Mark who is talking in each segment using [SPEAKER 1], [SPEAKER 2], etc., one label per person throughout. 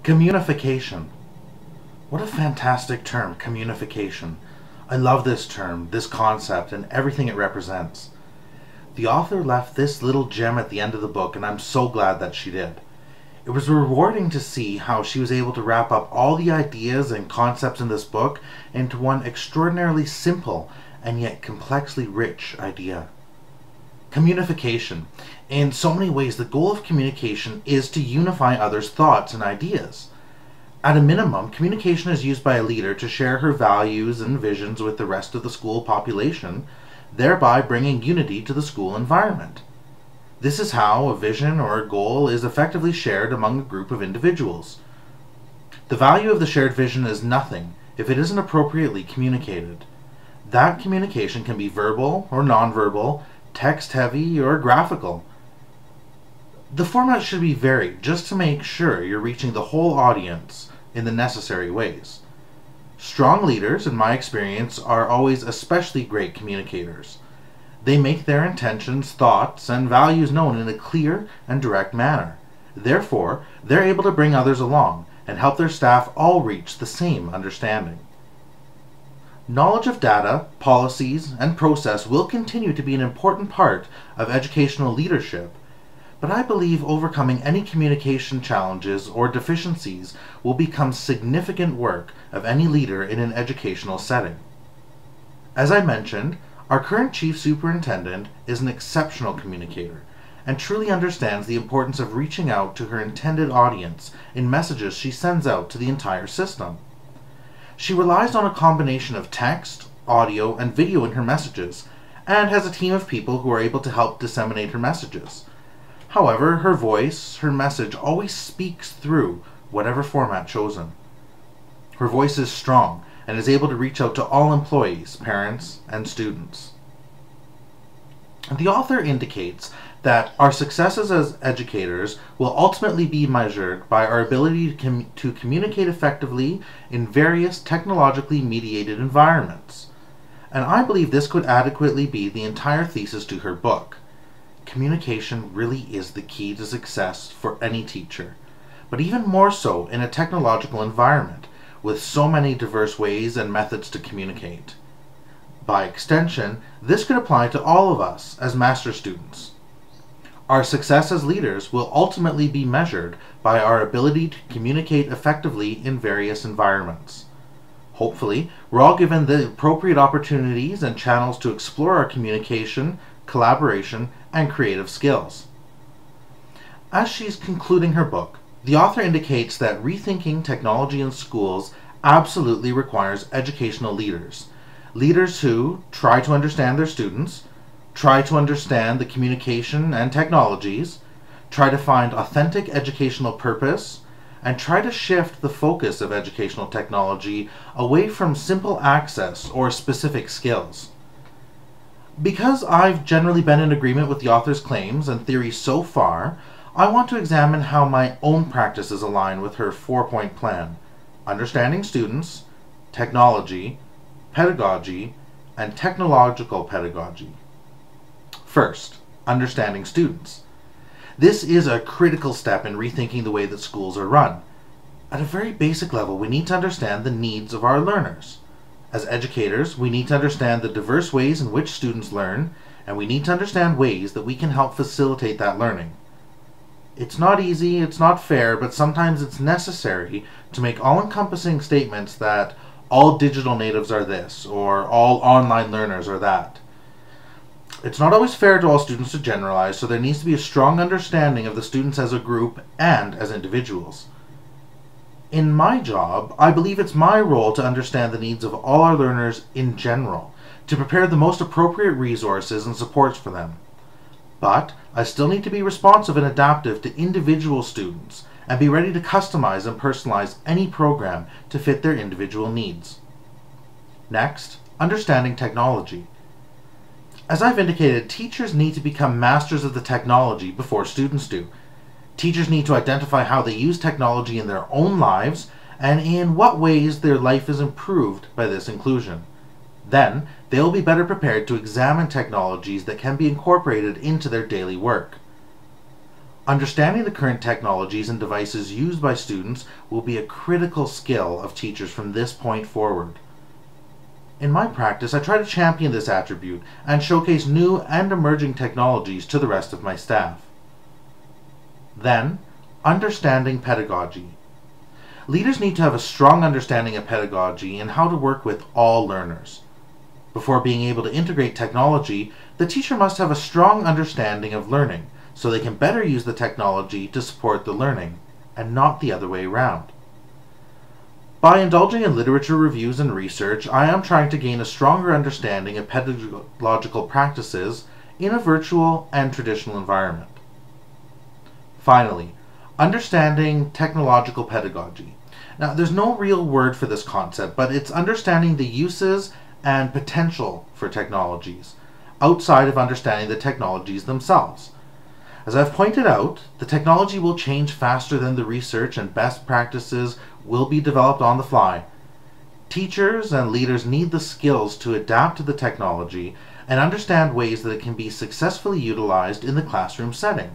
[SPEAKER 1] Communification. What a fantastic term, communification. I love this term, this concept, and everything it represents. The author left this little gem at the end of the book, and I'm so glad that she did. It was rewarding to see how she was able to wrap up all the ideas and concepts in this book into one extraordinarily simple and yet complexly rich idea. Communification. In so many ways, the goal of communication is to unify others' thoughts and ideas. At a minimum, communication is used by a leader to share her values and visions with the rest of the school population, thereby bringing unity to the school environment. This is how a vision or a goal is effectively shared among a group of individuals. The value of the shared vision is nothing if it isn't appropriately communicated. That communication can be verbal or nonverbal, text-heavy or graphical. The format should be varied just to make sure you're reaching the whole audience in the necessary ways. Strong leaders, in my experience, are always especially great communicators. They make their intentions, thoughts, and values known in a clear and direct manner. Therefore, they're able to bring others along and help their staff all reach the same understanding. Knowledge of data, policies, and process will continue to be an important part of educational leadership, but I believe overcoming any communication challenges or deficiencies will become significant work of any leader in an educational setting. As I mentioned, our current Chief Superintendent is an exceptional communicator and truly understands the importance of reaching out to her intended audience in messages she sends out to the entire system. She relies on a combination of text, audio, and video in her messages, and has a team of people who are able to help disseminate her messages. However, her voice, her message, always speaks through whatever format chosen. Her voice is strong and is able to reach out to all employees, parents, and students. The author indicates that our successes as educators will ultimately be measured by our ability to communicate effectively in various technologically mediated environments. And I believe this could adequately be the entire thesis to her book. Communication really is the key to success for any teacher, but even more so in a technological environment with so many diverse ways and methods to communicate. By extension, this could apply to all of us as master students. Our success as leaders will ultimately be measured by our ability to communicate effectively in various environments. Hopefully, we're all given the appropriate opportunities and channels to explore our communication, collaboration, and creative skills. As she's concluding her book, the author indicates that rethinking technology in schools absolutely requires educational leaders. Leaders who try to understand their students, try to understand the communication and technologies, try to find authentic educational purpose, and try to shift the focus of educational technology away from simple access or specific skills. Because I've generally been in agreement with the author's claims and theories so far, I want to examine how my own practices align with her 4-point plan: understanding students, technology, pedagogy, and technological pedagogy. First, understanding students. This is a critical step in rethinking the way that schools are run. At a very basic level, we need to understand the needs of our learners. As educators, we need to understand the diverse ways in which students learn, and we need to understand ways that we can help facilitate that learning. It's not easy, it's not fair, but sometimes it's necessary to make all-encompassing statements that all digital natives are this, or all online learners are that. It's not always fair to all students to generalize, so there needs to be a strong understanding of the students as a group and as individuals. In my job, I believe it's my role to understand the needs of all our learners in general, to prepare the most appropriate resources and supports for them. But I still need to be responsive and adaptive to individual students and be ready to customize and personalize any program to fit their individual needs. Next, understanding technology. As I've indicated, teachers need to become masters of the technology before students do. Teachers need to identify how they use technology in their own lives and in what ways their life is improved by this inclusion. Then, they will be better prepared to examine technologies that can be incorporated into their daily work. Understanding the current technologies and devices used by students will be a critical skill of teachers from this point forward. In my practice, I try to champion this attribute and showcase new and emerging technologies to the rest of my staff. Then, understanding pedagogy. Leaders need to have a strong understanding of pedagogy and how to work with all learners. Before being able to integrate technology, the teacher must have a strong understanding of learning so they can better use the technology to support the learning, and not the other way around. By indulging in literature reviews and research, I am trying to gain a stronger understanding of pedagogical practices in a virtual and traditional environment. Finally, understanding technological pedagogy. Now, there's no real word for this concept, but it's understanding the uses and potential for technologies, outside of understanding the technologies themselves. As I've pointed out, the technology will change faster than the research, and best practices will be developed on the fly. Teachers and leaders need the skills to adapt to the technology and understand ways that it can be successfully utilized in the classroom setting.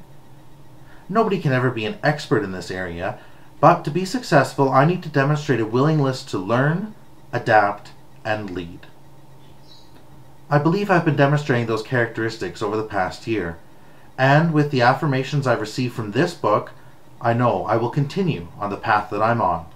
[SPEAKER 1] Nobody can ever be an expert in this area, but to be successful, I need to demonstrate a willingness to learn, adapt, and lead. I believe I've been demonstrating those characteristics over the past year, and with the affirmations I've received from this book, I know I will continue on the path that I'm on.